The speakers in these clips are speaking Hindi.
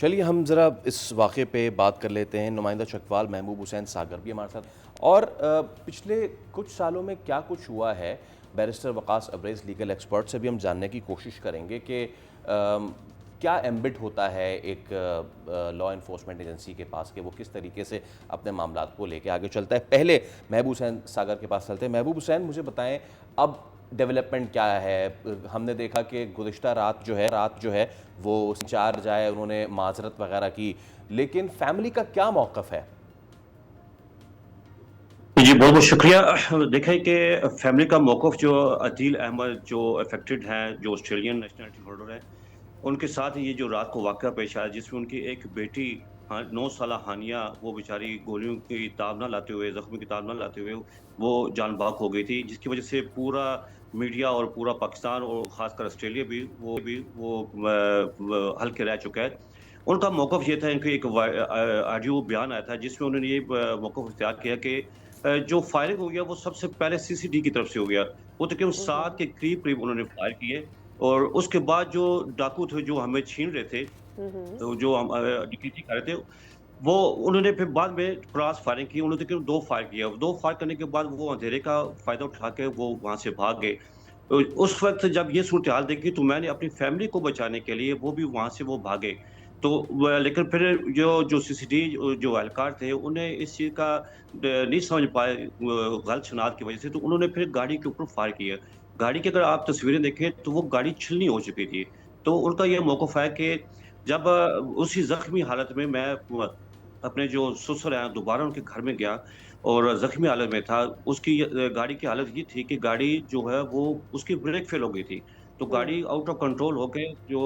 चलिए हम ज़रा इस वाक़े पे बात कर लेते हैं। नुमाइंदा चकवाल महबूब हुसैन सागर भी हमारे साथ। और पिछले कुछ सालों में क्या कुछ हुआ है, बैरिस्टर वक़ास अब्रेज़ लीगल एक्सपर्ट से भी हम जानने की कोशिश करेंगे कि क्या एम्बिट होता है एक लॉ इन्फोर्समेंट एजेंसी के पास कि वो किस तरीके से अपने मामलात को लेके आगे चलता है। पहले महबूब हुसैन सागर के पास चलते हैं। महबूब हुसैन, मुझे बताएं अब डेवलपमेंट क्या है। हमने देखा कि गुज़िश्ता रात जो है वो इंचार्ज आए, उन्होंने माजरत वगैरह की, लेकिन फैमिली का क्या मौक़िफ़ है? जी, बहुत-बहुत शुक्रिया। देखें कि फैमिली का मौक़िफ़ जो अदील अहमद जो अफ़ेक्टेड हैं, जो ऑस्ट्रेलियन नेशनैलिटी होल्डर हैं, उनके साथ ये जो रात को वाक़या पेश आया जिसमें उनकी एक बेटी 9 साला हानिया वो बेचारी गोलियों की ताब ना लाते हुए, ज़ख्मों की ताब ना लाते हुए वो जान बाक हो गई थी, जिसकी वज़ह से पूरा मीडिया और पूरा पाकिस्तान और ख़ासकर ऑस्ट्रेलिया भी वो हल्के रह चुका है। उनका मौक़िफ़ ये था, इनकी एक ऑडियो बयान आया था जिसमें उन्होंने ये मौक़िफ़ इख्तियार किया कि जो फायरिंग हो गया वो सबसे पहले सीसीडी की तरफ से हो गया। वो तकरीबन 7 हुँ, के करीब-करीब उन्होंने फायर किए और उसके बाद जो डाकू थे जो हमें छीन रहे थे, हुँ। तो जो हम डकैती कर रहे थे, वो उन्होंने फिर बाद में क्रॉस फायरिंग की। उन्होंने तकरीबन 2 फायर किया। 2 फायर करने के बाद वो अंधेरे का फ़ायदा उठा के वो वहाँ से भाग गए। उस वक़्त जब ये सूरत-ए-हाल देखी तो मैंने अपनी फ़ैमिली को बचाने के लिए वो भी वहाँ से वो भागे। तो लेकिन फिर जो सीसीटीवी जो एहलकार थे उन्हें इस चीज़ का नहीं समझ पाए गलत शनाख्त की वज़ह से, तो उन्होंने फिर गाड़ी के ऊपर फायर किया। गाड़ी की अगर आप तस्वीरें देखें तो वो गाड़ी छीलनी हो चुकी थी। तो उनका ये मौक़िफ़ है कि जब उसी ज़ख्मी हालत में मैं अपने जो ससुर हैं दोबारा उनके घर में गया और ज़ख्मी हालत में था। उसकी गाड़ी की हालत ये थी कि गाड़ी जो है वो उसकी ब्रेक फ़ेल हो गई थी। तो हुँ, गाड़ी आउट ऑफ कंट्रोल होके जो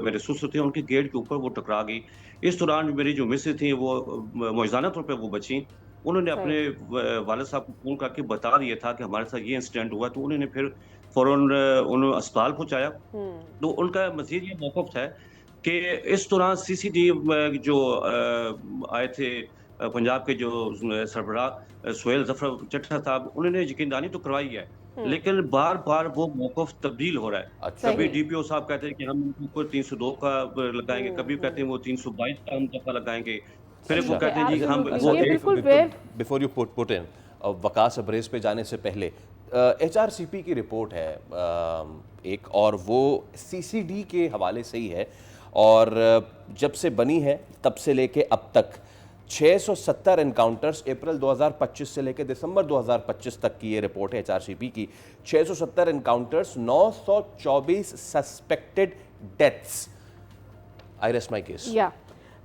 मेरे ससुर थे उनके गेट के ऊपर वो टकरा गई। इस दौरान मेरी जो मिसेज़ थी वो मौजज़ाना तौर पे वो बचीं। उन्होंने अपने सही। वालिद साहब को फ़ोन करके बता दिया था कि हमारे साथ ये इंसिडेंट हुआ, तो उन्होंने फिर फ़ौरन उन्हें अस्पताल पहुँचाया। हुँ, तो उनका मज़ीद ये मौक़िफ़ था कि इस दौरान सीसीटीवी जो आए थे पंजाब के जो सरबराह सोहेल ज़फ़र चट्टा साहब, उन्होंने यकीनदहानी तो करवाई है, हुँ, लेकिन बार-बार वो मौक़िफ़ तब्दील हो रहा है। अच्छा। कभी सही। डीपीओ साहब कहते हैं कि हम उनके ऊपर 302 का लगाएँगे, हुँ, कभी कहते हुँ। हैं वो 322 का हम दफ़ा लगाएँगे, फिर वो ठीक अच्छा, है, कहते हैं जी हम एब्सोल्यूटली वो ये एक बिल्कुल wave before you put in Waqas Abrez पे जाने से पहले एचआरसीपी की रिपोर्ट है एक, और वो सीसीडी के हवाले से ही है। और जब से बनी है तब से लेके अब तक 670 एनकाउंटर्स, अप्रैल 2025 से लेकर दिसंबर 2025 तक की ये रिपोर्ट है एचआरसीपी की। 670 encounters, 924 suspected deaths. I rest my case. या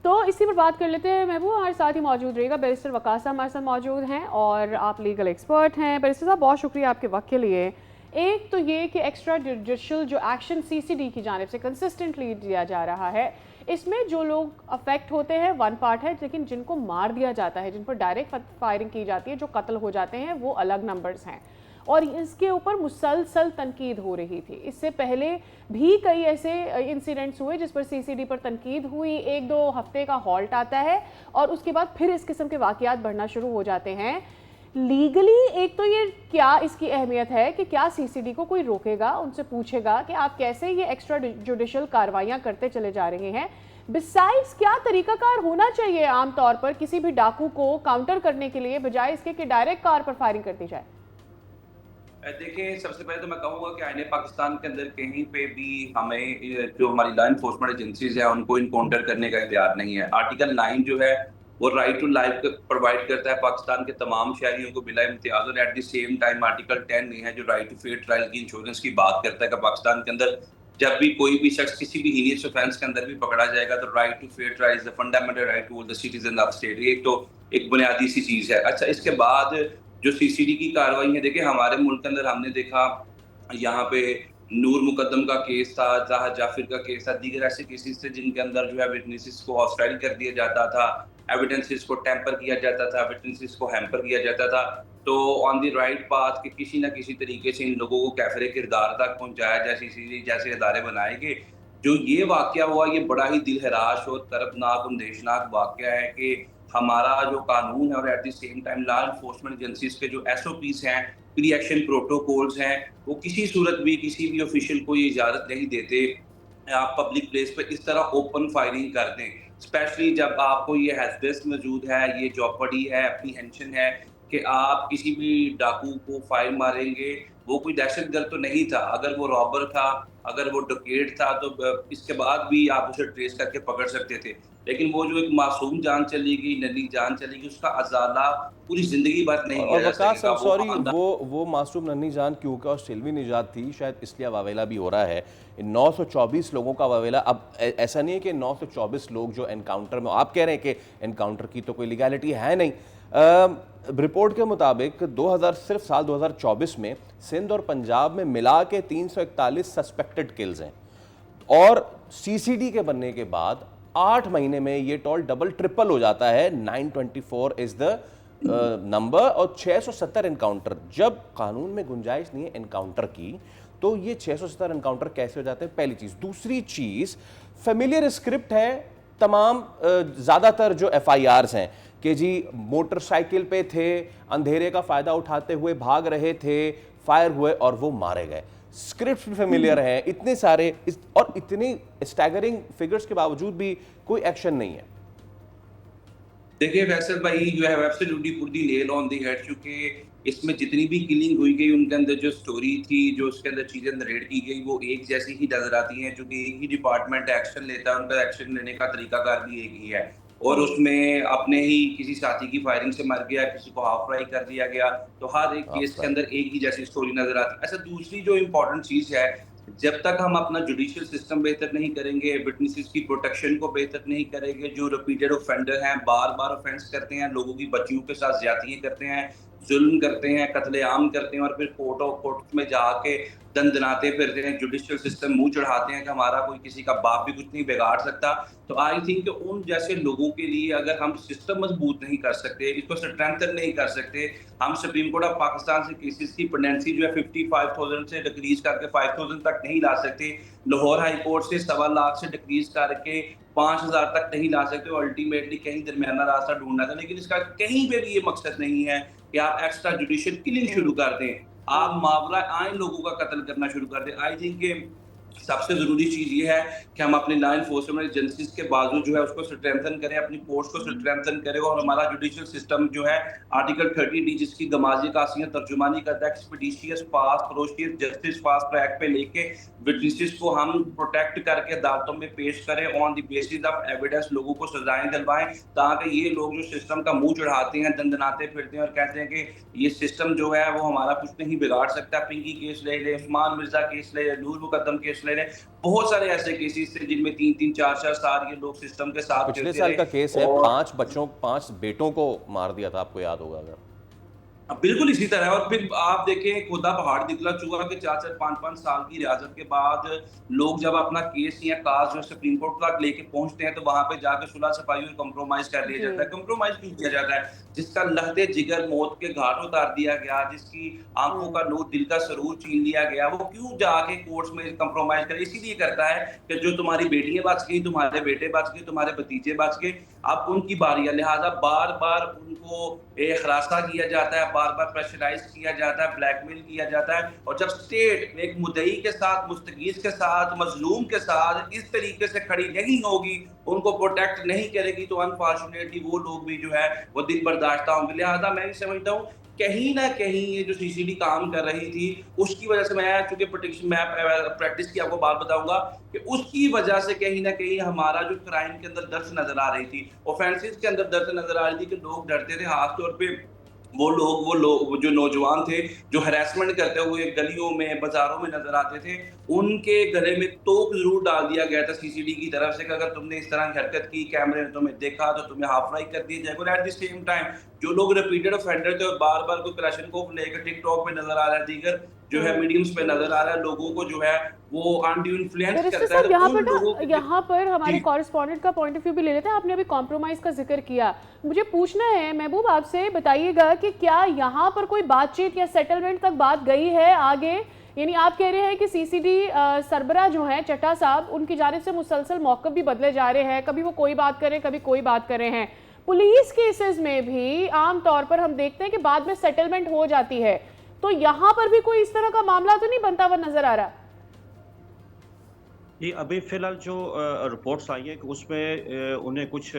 तो इसी पर बात कर लेते हैं। महबूब हमारे साथ ही मौजूद रहेगा, बैरिस्टर वकास साहब हमारे साथ मौजूद हैं और आप लीगल एक्सपर्ट हैं। बैरिस्टर साहब, बहुत शुक्रिया आपके वक्त के लिए। एक तो ये कि एक्स्ट्रा जुडिशल जो एक्शन सीसीडी की जानिब से कंसिस्टेंटली दिया जा रहा है, इसमें जो लोग अफेक्ट होते हैं वन पार्ट है, लेकिन जिनको मार दिया जाता है, जिन पर डायरेक्ट फायरिंग की जाती है, जो कत्ल हो जाते हैं, वो अलग नंबर्स हैं। और इसके ऊपर मुसलसल तनकीद हो रही थी। इससे पहले भी कई ऐसे इंसिडेंट्स हुए जिस पर सीसीडी पर तनकीद हुई। 1-2 हफ्ते का हॉल्ट आता है और उसके बाद फिर इस किस्म के वाकयात बढ़ना शुरू हो जाते हैं। लीगली एक तो ये क्या इसकी अहमियत है कि क्या सीसीडी को कोई रोकेगा, उनसे पूछेगा कि आप कैसे ये एक्स्ट्रा जुडिशल कार्रवाइयाँ करते चले जा रहे हैं। बिसाइड्स क्या तरीकाकार होना चाहिए आमतौर पर किसी भी डाकू को काउंटर करने के लिए, बजाय इसके कि डायरेक्ट कार पर फायरिंग कर दी जाए? देखिए, सबसे पहले तो मैं कहूँगा कि आईने पाकिस्तान के अंदर कहीं पे भी हमें जो हमारी लॉ एनफोर्समेंट एजेंसीज़ हैं, उनको इनकाउंटर करने का इख्तियार नहीं है। आर्टिकल 9 जो है, वो राइट टू लाइफ प्रोवाइड करता है पाकिस्तान के तमाम शहरियों को बिला इम्तियाज़, और at the same time article 10 है जो राइट टू फेयर ट्रायल की इंश्योरेंस की बात करता है कि पाकिस्तान के अंदर जब भी कोई भी शख्स किसी भी हीनियस ऑफेंस के अंदर भी पकड़ा जाएगा, तो right to fair trial is the fundamental right to all the citizen of state. ये तो एक बुनियादी सी चीज़ है। अच्छा, इसके बाद जो सीसीडी की कार्रवाई है, देखिए हमारे मुल्क के अंदर हमने देखा, यहाँ पे नूर मुकद्दम का केस था, जाहा जाफिर का केस था, दीगर ऐसे केसेस थे जिनके अंदर जो है विटनेसेस को हॉस्टाइल कर दिया जाता था, एविडेंसेस को टेम्पर किया जाता था, विटनेसेस को हैम्पर किया जाता था। तो ऑन द राइट पाथ कि किसी न किसी तरीके से इन लोगों को कैफरे किरदार तक पहुँचाया जाए, सीसीडी जैसे इदारे बनाए गए। जो ये वाक़या हुआ, ये बड़ा ही दिल-हराश और कर्बनाक, अंदेशनाक वाक़या है कि हमारा जो कानून है और at the same time law enforcement agencies के जो एसओपीज़ हैं, प्री एक्शन प्रोटोकॉल्स हैं, वो किसी सूरत भी किसी भी ऑफिशियल को ये इजाज़त नहीं देते आप पब्लिक प्लेस पे इस तरह ओपन फायरिंग कर दें। स्पेशली जब आपको ये हैजर्ड मौजूद है, ये जॉपर्डी है, एप्रीहेंशन है कि आप किसी भी डाकू को फायर मारेंगे। वो कोई दहशतगर्द तो नहीं था, अगर वो रॉबर था, अगर वो डकैत था तो इसके बाद भी आप उसे ट्रेस करके पकड़ सकते थे। लेकिन वो जो एक मासूम जान चली गई, नन्ही जान चली गई, उसका अज़ाला पूरी ज़िंदगी भर नहीं किया और जा वकास, सकेगा। I'm sorry, वो मासूम नन्ही जान क्योंकि ऑस्ट्रेलवी निजात थी, शायद इसलिए वावेला भी हो रहा है। 924 लोगों का वावेला। अब ऐसा नहीं है कि 924 लोग जो एनकाउंटर में, आप कह रहे हैं कि एनकाउंटर की तो कोई लीगैलिटी है नहीं। रिपोर्ट के मुताबिक 2000 सिर्फ साल 2024 में सिंध और पंजाब में मिला के 341 सस्पेक्टेड किल्स हैं, और सीसीडी के बनने के बाद 8 महीने में ये टोल डबल ट्रिपल हो जाता है। 924 इज द नंबर, और 670 एनकाउंटर। जब कानून में गुंजाइश नहीं है एनकाउंटर की, तो ये 670 एनकाउंटर कैसे हो जाते हैं? पहली चीज। दूसरी चीज, फेमिलियर स्क्रिप्ट है तमाम ज़्यादातर जो FIRs हैं कि जी मोटरसाइकिल पे थे, अंधेरे का फ़ायदा उठाते हुए भाग रहे थे, फायर हुए और वो मारे गए। स्क्रिप्ट भी फेमिलियर है, इतने सारे और इतनी स्टैगरिंग फिगर्स के बावजूद भी कोई एक्शन नहीं है। देखिए फैसल भाई, you have absolutely put the nail on the head, क्योंकि इसमें जितनी भी किलिंग हुई गई उनके अंदर जो स्टोरी थी, जो उसके अंदर चीज़ें नरेट की गई, वो एक जैसी ही नजर आती हैं, क्योंकि एक ही डिपार्टमेंट एक्शन लेता है, उनका एक्शन लेने का तरीकाकार भी एक ही है। और उसमें अपने ही किसी साथी की फायरिंग से मर गया, किसी को हाफ फ्राई कर दिया गया, तो हर एक केस के अंदर एक ही जैसी स्टोरी नजर आती है। अच्छा, दूसरी जो इम्पोर्टेंट चीज़ है, जब तक हम अपना जुडिशियल सिस्टम बेहतर नहीं करेंगे, विटनेसेस की प्रोटेक्शन को बेहतर नहीं करेंगे, जो रिपीटेड ऑफेंडर हैं, बार बार ऑफेंस करते हैं, लोगों की बच्चियों के साथ ज्यादतियां करते हैं, जुल्म करते हैं, कत्लेआम करते हैं, और फिर कोर्ट में जाके दंदनाते फिरते हैं, जुडिशियल सिस्टम मुंह चढ़ाते हैं कि हमारा कोई किसी का बाप भी कुछ नहीं बिगाड़ सकता। तो आई थिंक उन जैसे लोगों के लिए अगर हम सिस्टम मजबूत नहीं कर सकते, इसको स्ट्रेंथन नहीं कर सकते, हम सुप्रीम कोर्ट ऑफ पाकिस्तान से केसेस की पेंडेंसी जो है 55,000 से डिक्रीज करके 5,000 तक नहीं ला सकते, लाहौर हाई कोर्ट से 1.25 लाख से डिक्रीज करके 5,000 तक नहीं ला सकते, अल्टीमेटली कहीं दरमियाना रास्ता ढूंढना था। लेकिन इसका कहीं पे भी ये मकसद नहीं है कि आप एक्स्ट्रा जुडिशियल किलिंग शुरू कर दें, आप मावरा आइन लोगों का कत्ल करना शुरू कर दें। आई थिंक सबसे जरूरी चीज ये है कि हम अपनी लॉ एनफोर्समेंट एजेंसीज के बाजू जो है उसको स्ट्रेंथन करें, अपनी फोर्स को स्ट्रेंथन करें, और हमारा जुडिशियल सिस्टम जो है आर्टिकल 30D जिसकी गमाजी कासियत तर्जुमानी करता है, expeditious fast फरोशियस justice fast track पे लेके विटनेसेस को हम प्रोटेक्ट करके अदालतों में पेश करें, on the basis of evidence लोगों को सजाएं दिलवाएं, ताकि ये लोग जो सिस्टम का मुंह चढ़ाते हैं, दंदनाते फिरते हैं और कहते हैं कि ये सिस्टम जो है वो हमारा कुछ नहीं बिगाड़ सकता, पिंकी केस ले ले, उस्मान मिर्जा केस ले ले, नूर मुकद्दम केस ले ले, बहुत सारे ऐसे केसेस थे जिनमें 3-3, 4-4 साल ये लोग सिस्टम के साथ पिछले साल का केस है, 5 बेटों को मार दिया था, आपको याद होगा अगर। बिल्कुल इसी तरह। और फिर आप देखें खुदा पहाड़ दिखला चुका कि 4-4, 5-5 साल की रियासत के बाद लोग जब अपना केस या काज जो सुप्रीम कोर्ट तक लेके पहुंचते हैं, तो वहां पे जाकर सुलह सफाई और कंप्रोमाइज कर लिया जाता है। कंप्रोमाइज क्यों किया जाता है? जिसका लहते जिगर मौत के घाट उतार दिया गया, जिसकी आंखों का नूर दिल का सरूर छीन लिया गया, वो क्यों जाके कोर्ट्स में कंप्रोमाइज करे? इसीलिए करता है कि जो तुम्हारी बेटियां बच गई, तुम्हारे बेटे बच गए, तुम्हारे भतीजे बच गए, अब उनकी बारी है। लिहाजा बार बार उनको खलासा किया जाता है, बार बार प्रेशराइज किया जाता है, ब्लैकमेल किया जाता है। और जब स्टेट एक मुद्दई के साथ, मुस्तगीज के साथ, मजलूम के साथ इस तरीके से खड़ी नहीं होगी, उनको प्रोटेक्ट नहीं करेगी, तो अनफॉर्चुनेटली वो लोग भी जो है वो दिन बर्दाश्त होंगे। लिहाजा मैं भी समझता हूँ कहीं ना कहीं ये जो सीसीडी काम कर रही थी उसकी वजह से, मैं चूंकि प्रोटेक्शन मैं प्रैक्टिस की आपको बात बताऊंगा कि उसकी वजह से कहीं ना कहीं हमारा जो क्राइम के अंदर दर्द नजर आ रही थी, ऑफेंसेस के अंदर दर्द नजर आ रही थी कि लोग डरते थे। खासतौर पे वो लोग जो नौजवान थे जो हरासमेंट करते हुए गलियों में, बाजारों में नजर आते थे, उनके गले में तोप जरूर डाल दिया गया था सीसीडी की तरफ से कि अगर तुमने इस तरह की हरकत की, कैमरे ने तुम्हें देखा, तो तुम्हें हाफ फ्राई कर दिया जाएगा। एट द सेम टाइम जो लोग रिपीटेड ऑफेंडर थे और बार बार कोई क्लैशनकोफ लेकर टिकटॉक पे नजर आ रहा है, दीगर जो है मीडियम्स पे नजर आ रहा है, लोगों को जो है वो अनड्यू इन्फ्लुएंस करता है। यहाँ पर हमारे कॉरेस्पॉन्डेंट का पॉइंट ऑफ व्यू भी ले लेते हैं। आपने अभी कॉम्प्रोमाइज का जिक्र किया, मुझे पूछना है महबूब आपसे, बताइएगा कि क्या यहाँ पर कोई बातचीत या सेटलमेंट तक बात गई है आगे? यानी आप कह रहे हैं कि सीसीडी सरबरा जो है चट्टा साहब, उनकी जानिब से मुसलसल मौक़िफ़ भी बदले जा रहे हैं, कभी वो कोई बात करें, कभी कोई बात कर रहे हैं। पुलिस केसेस में भी आम तौर पर हम देखते हैं कि बाद में सेटलमेंट हो जाती है, तो यहाँ पर भी कोई इस तरह का मामला तो नहीं बनता हुआ नजर आ रहा? जी, अभी फ़िलहाल जो रिपोर्ट्स आई हैं कि उसमें उन्हें कुछ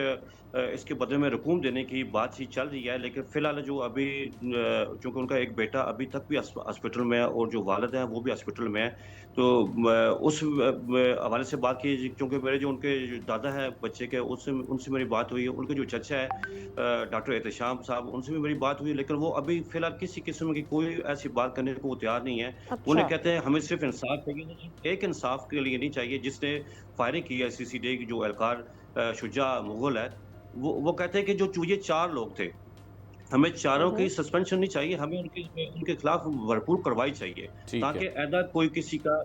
इसके बदले में रकूम देने की बातचीत चल रही है, लेकिन फ़िलहाल जो अभी चूँकि उनका एक बेटा अभी तक भी हॉस्पिटल में है और जो वालिद हैं, वो भी हॉस्पिटल में हैं। तो उस हवाले से बात की जी, क्योंकि मेरे जो उनके जो दादा हैं बच्चे के, उससे उनसे मेरी बात हुई है। उनके जो चचा हैं डॉक्टर एहतशाम साहब, उनसे भी मेरी बात हुई, लेकिन वो अभी फ़िलहाल किसी किस्म की कोई ऐसी बात करने को वो तैयार नहीं है। वो उन्हें अच्छा। कहते हैं हमें सिर्फ़ इंसाफ चाहिए, लेकिन एक इंसाफ के लिए नहीं चाहिए जिसने फायरिंग की है सीसीडी की जो एहलकार शुजा मुग़ल है, वो कहते हैं कि जो ये 4 लोग थे, हमें चारों की सस्पेंशन नहीं चाहिए, हमें उनके उनके खिलाफ भरपूर कार्रवाई चाहिए, ठीक ताकि है। ऐदा कोई किसी का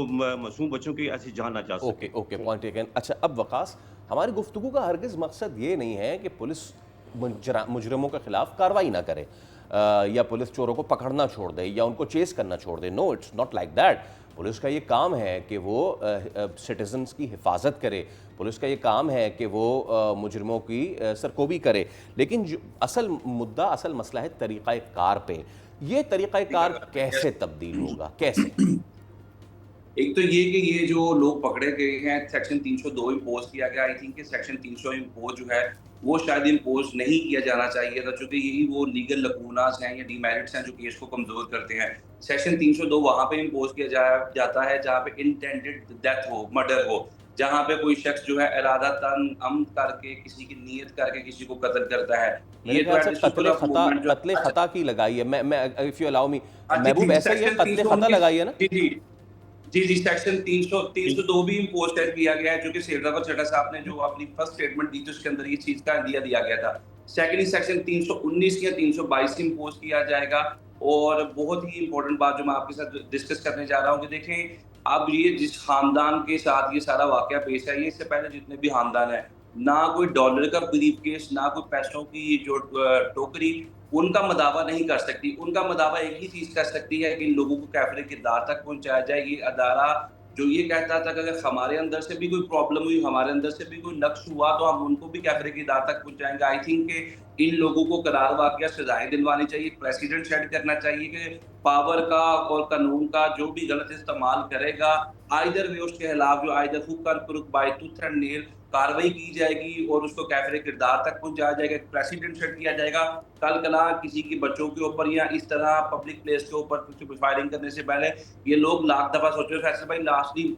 मासूम बच्चों की ऐसी जान ना जा ओके सके। Okay, point taken. अच्छा, अब वकास, हमारी गुफ्तगू का हरगिज़ मकसद ये नहीं है कि पुलिस मुजरिमों के खिलाफ कार्रवाई ना करे, या पुलिस चोरों को पकड़ना छोड़ दे या उनको चेस करना छोड़ दे। No, it's not like that. Police का ये काम है कि वो सिटीजन्स की हिफाजत करे, पुलिस का ये काम है कि वो मुजरिमों की सरकोबी करे। लेकिन जो असल मुद्दा, असल मसला है तरीक़ाकार पे। ये तरीक़ाकार कैसे तब्दील होगा, कैसे? एक तो ये कि ये जो लोग पकड़े गए हैं, सेक्शन 302 इम्पोज किया गया। आई थिंक कि सेक्शन 300 इम्पोज जो है वो शायद इम्पोज नहीं किया जाना चाहिए था, क्योंकि यही वो लीगल लकूनास हैं या डीमेरिट्स हैं जो केस को कमजोर करते हैं। सेक्शन 302 वहां पे इम्पोज किया जाता है जहां पे इंटेंडेड डेथ हो, मर्डर हो, जहां पे कोई शख्स जो है इरादा तन अमद करके किसी की नीयत करके किसी को कत्ल करता है। मेरे ये तो ख्याल एट से द सुपर ऑफ मूवमेंट जो कत्ले अच्छा। खता की लगाई है। मैं इफ यू अलाउ मी, हाँ जी, महबूब, जी, ऐसा ही है, सेक्शन कत्ले खता 319। लगाई है ना? जी, जी। जी, जी, सेक्शन 300 जी, 302 भी इम्पोज़ कर दिया गया है, जो कि सेठराव चड्ढा साहब ने जो अपनी फर्स्ट स्टेटमेंट दी थी, उसके अंदर ये चीज़ का दिया दिया गया था। सेकंडली सेक्शन 319 या 322 इम्पोज़ किया जाएगा। और बहुत ही इम्पोर्टेंट बात जो मैं आपके साथ डिस्कस करने जा रहा हूँ कि देखें, अब ये जिस ख़ानदान के साथ ये सारा वाक़या पेश है, ये इससे पहले जितने भी ख़ानदान हैं, ना कोई डॉलर का ब्रीफ़केस, ना कोई पैसों की जो टोकरी, उनका मदावा नहीं कर सकती। उनका मदावा एक ही चीज़ कर सकती है कि इन लोगों को कैफ़रे किरदार तक पहुँचाया जाए। ये अदारा जो ये कहता था कि अगर हमारे अंदर से भी कोई प्रॉब्लम हुई, हमारे अंदर से भी कोई नक़्स हुआ, तो हम उनको भी कैफ़रे किरदार तक पहुँचाएँगे। आई थिंक कि इन लोगों को करार वाक़या सज़ाएँ दिलवानी चाहिए। प्रेसिडेंट सेट करना चाहिए कि पावर का और कानून का जो भी गलत इस्तेमाल करेगा, आइदर वे उसके खिलाफ जो आइदर हुक्म proof by tooth and nail कार्रवाई की जाएगी और उसको कैफ़रे किरदार तक पहुँचाया जाएगा। एक प्रेसिडेंट सेट किया जाएगा। कल कला किसी के बच्चों के ऊपर या इस तरह पब्लिक प्लेस के ऊपर कुछ फायरिंग करने से पहले ये लोग लाख दफ़ा सोचो। फैसल भाई, लास्टली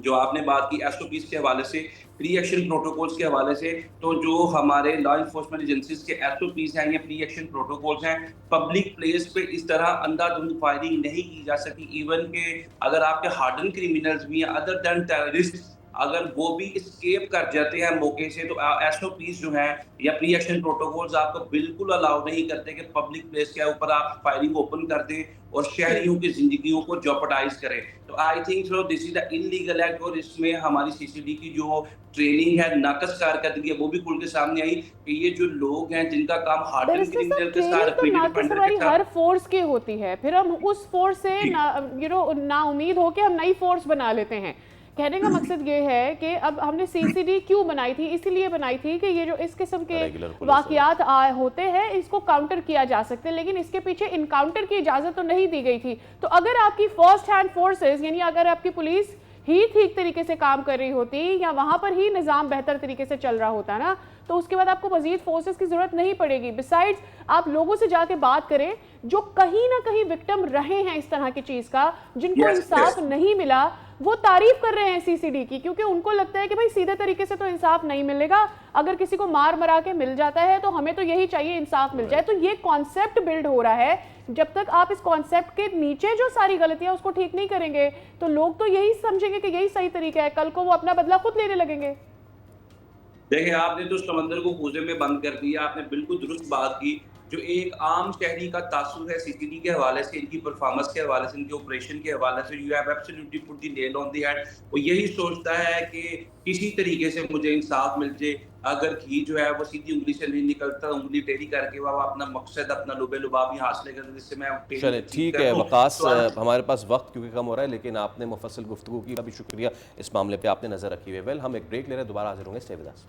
जो आपने बात की एसओपीज़ के हवाले से, प्री एक्शन प्रोटोकॉल्स के हवाले से, तो जो हमारे लॉ एनफोर्समेंट एजेंसीज़ के एसओपीज़ हैं या प्री एक्शन प्रोटोकॉल्स हैं, पब्लिक प्लेस पे इस तरह अंधाधुंध फायरिंग नहीं की जा सकी। इवन के अगर आपके हार्डन क्रिमिनल्स भी हैं अदर दैन टेररिस्ट्स, अगर वो भी एस्केप कर जाते हैं मौके से, तो एसओपीज़ जो हैं या प्री एक्शन प्रोटोकॉल्स आपको बिल्कुल अलाउ नहीं करते कि पब्लिक प्लेस के ऊपर आप फायरिंग ओपन कर दें और शहरियों की ज़िंदगियों को जेओपार्डाइज़ करें। तो I think so this is the illegal act और इसमें हमारी सीसीडी की जो ट्रेनिंग है, नाक़स कारकर्दगी है, वो भी खुल के सामने आई कि ये जो लोग हैं जिनका काम हार्डन बैरिस्टर साहब, क्रिमिनल के साथ, ट्रेनिंग तो रिपीटेड नाक़स ऑफेंडर हमारी के साथ। हर फोर्स की होती है, फिर हम उस फोर्स से जी, ना ना उम्मीद हो के हम नई फोर्स बना लेते हैं। कहने का मकसद ये है कि अब हमने सीसीडी क्यों बनाई थी, इसीलिए बनाई थी कि ये जो इस किस्म के रेगुलर पुलिस वाकयात होते हैं, इसको काउंटर किया जा सकते हैं, लेकिन इसके पीछे इनकाउंटर की इजाज़त तो नहीं दी गई थी। तो अगर आपकी फर्स्ट हैंड फोर्सेस, यानी अगर आपकी पुलिस ही ठीक तरीके से काम कर रही होती या वहां पर ही निज़ाम बेहतर तरीके से चल रहा होता ना, तो उसके बाद आपको मजीद फोर्सेस की ज़रूरत नहीं पड़ेगी। बिसाइड्स, आप लोगों से जाके बात करें जो कहीं ना कहीं विक्टिम रहे हैं इस तरह की चीज़ का, जिनको यस, इंसाफ यस। नहीं मिला, वो तारीफ कर रहे हैं सीसीडी की, क्योंकि उनको लगता है कि भाई सीधे तरीके से तो इंसाफ नहीं मिलेगा, अगर किसी को मार मरा के मिल जाता है तो हमें तो यही चाहिए, इंसाफ मिल जाए। तो ये कॉन्सेप्ट बिल्ड हो रहा है। जब तक आप इस कॉन्सेप्ट के नीचे जो सारी गलतियां उसको ठीक नहीं करेंगे, तो लोग तो यही समझेंगे कि यही सही तरीका है, कल को वो अपना बदला खुद लेने लगेंगे। देखिए, आपने तो समंदर को कूजे में बंद कर दिया। आपने बिल्कुल दुरुस्त बात की। जो एक आम शहरी का तासुर है सीसीडी के हवाले से, इनकी परफॉर्मेंस के हवाले से, इनके ऑपरेशन के हवाले से, you have absolutely put the nail on the head. वो यही सोचता है कि किसी तरीके से मुझे इंसाफ मिल जाए। अगर घी जो है वो सीधी उंगली से नहीं निकलता, उंगली टेढ़ी करके वो अपना मकसद, अपना लुबे-लुबाब ही हासिल कर, जिससे मैं पेन चले, अचीव ठीक कर है दूँ। वकास, तो हमारे पास वक्त क्योंकि कम हो रहा है, लेकिन आपने मुफस्सिल गुफ्तगू की, काफ़ी शुक्रिया। इस मामले पे आपने नज़र रखी हुई है। वेल, हम एक ब्रेक ले रहे हैं, दोबारा हाजिर होंगे। Stay with us.